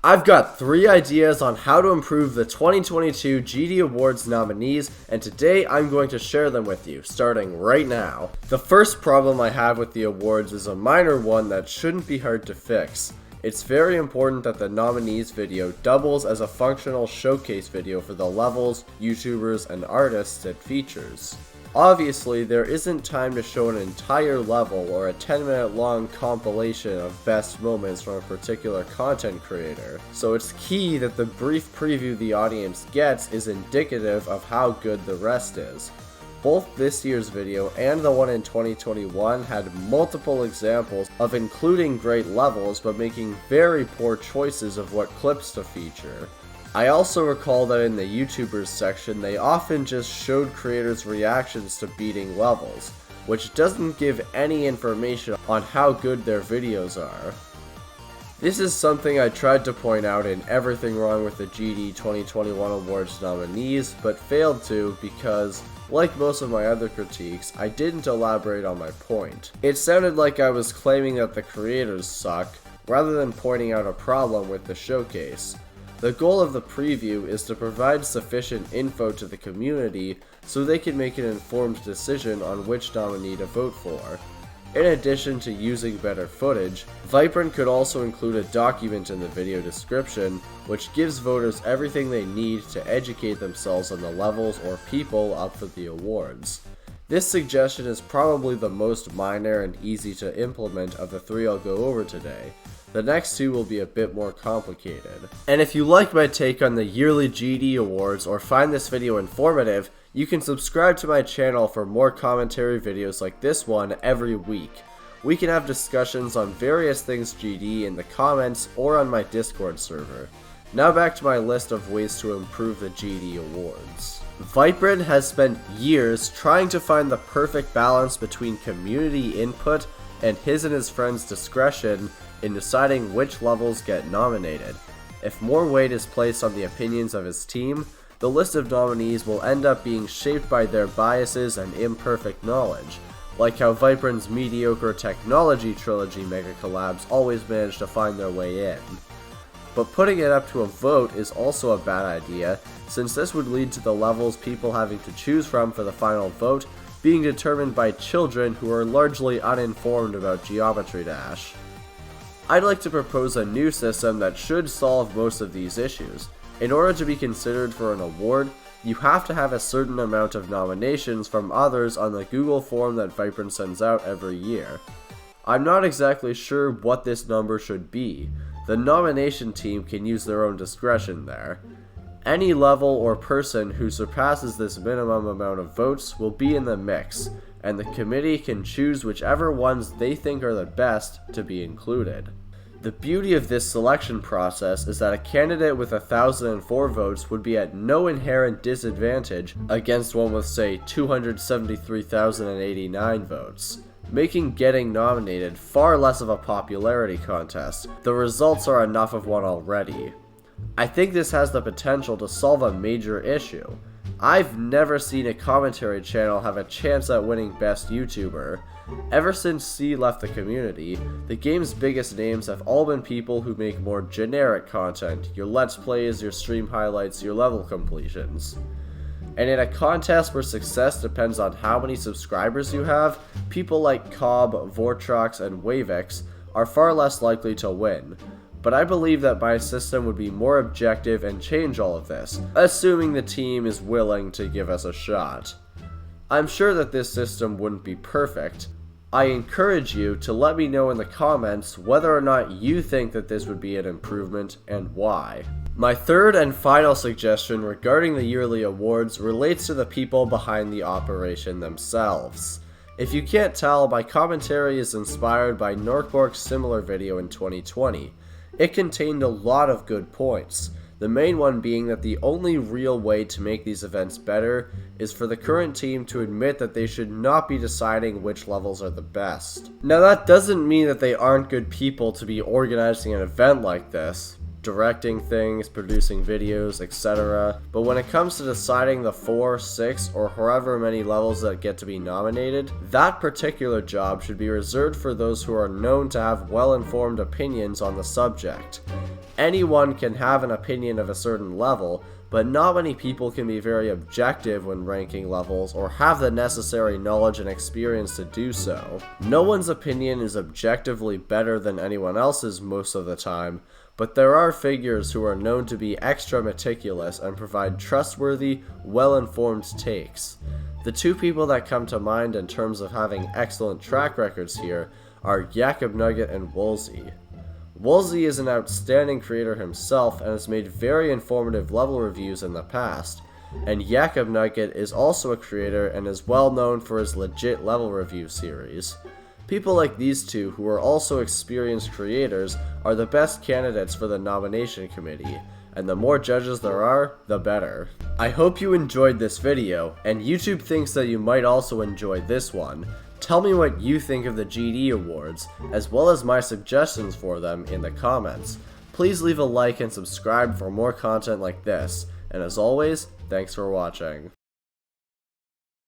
I've got 3 ideas on how to improve the 2022 GD Awards nominees, and today I'm going to share them with you, starting right now. The first problem I have with the awards is a minor one that shouldn't be hard to fix. It's very important that the nominees video doubles as a functional showcase video for the levels, YouTubers, and artists it features. Obviously, there isn't time to show an entire level or a 10-minute long compilation of best moments from a particular content creator, so it's key that the brief preview the audience gets is indicative of how good the rest is. Both this year's video and the one in 2021 had multiple examples of including great levels but making very poor choices of what clips to feature. I also recall that in the YouTubers section they often just showed creators' reactions to beating levels, which doesn't give any information on how good their videos are. This is something I tried to point out in Everything Wrong with the GD 2021 Awards nominees, but failed to because, like most of my other critiques, I didn't elaborate on my point. It sounded like I was claiming that the creators suck, rather than pointing out a problem with the showcase. The goal of the preview is to provide sufficient info to the community so they can make an informed decision on which nominee to vote for. In addition to using better footage, Vibrant could also include a document in the video description which gives voters everything they need to educate themselves on the levels or people up for the awards. This suggestion is probably the most minor and easy to implement of the 3 I'll go over today. The next 2 will be a bit more complicated. And if you like my take on the yearly GD Awards or find this video informative, you can subscribe to my channel for more commentary videos like this one every week. We can have discussions on various things GD in the comments or on my Discord server. Now back to my list of ways to improve the GD Awards. Vibrant has spent years trying to find the perfect balance between community input and his friends' discretion in deciding which levels get nominated. If more weight is placed on the opinions of his team, the list of nominees will end up being shaped by their biases and imperfect knowledge, like how Vibrant's mediocre technology trilogy mega collabs always manage to find their way in. But putting it up to a vote is also a bad idea, since this would lead to the levels people having to choose from for the final vote being determined by children who are largely uninformed about Geometry Dash. I'd like to propose a new system that should solve most of these issues. In order to be considered for an award, you have to have a certain amount of nominations from others on the Google form that Vibrant sends out every year. I'm not exactly sure what this number should be. The nomination team can use their own discretion there. Any level or person who surpasses this minimum amount of votes will be in the mix, and the committee can choose whichever ones they think are the best to be included. The beauty of this selection process is that a candidate with 1,004 votes would be at no inherent disadvantage against one with, say, 273,089 votes, making getting nominated far less of a popularity contest. The results are enough of one already. I think this has the potential to solve a major issue. I've never seen a commentary channel have a chance at winning Best YouTuber. Ever since C left the community, the game's biggest names have all been people who make more generic content, your let's plays, your stream highlights, your level completions. And in a contest where success depends on how many subscribers you have, people like Cobb, Vortrox, and Wavex are far less likely to win. But I believe that my system would be more objective and change all of this, assuming the team is willing to give us a shot. I'm sure that this system wouldn't be perfect. I encourage you to let me know in the comments whether or not you think that this would be an improvement and why. My third and final suggestion regarding the yearly awards relates to the people behind the operation themselves. If you can't tell, my commentary is inspired by Norkborg's similar video in 2020. It contained a lot of good points, the main one being that the only real way to make these events better is for the current team to admit that they should not be deciding which levels are the best. Now that doesn't mean that they aren't good people to be organizing an event like this, directing things, producing videos, etc. But when it comes to deciding the 4, 6, or however many levels that get to be nominated, that particular job should be reserved for those who are known to have well-informed opinions on the subject. Anyone can have an opinion of a certain level, but not many people can be very objective when ranking levels or have the necessary knowledge and experience to do so. No one's opinion is objectively better than anyone else's most of the time, but there are figures who are known to be extra meticulous and provide trustworthy, well-informed takes. The two people that come to mind in terms of having excellent track records here are Jacob Nugget and Woolsey. Woolsey is an outstanding creator himself and has made very informative level reviews in the past, and Jacob Nugget is also a creator and is well known for his legit level review series. People like these two, who are also experienced creators, are the best candidates for the nomination committee, and the more judges there are, the better. I hope you enjoyed this video, and YouTube thinks that you might also enjoy this one. Tell me what you think of the GD Awards, as well as my suggestions for them in the comments. Please leave a like and subscribe for more content like this, and as always, thanks for watching.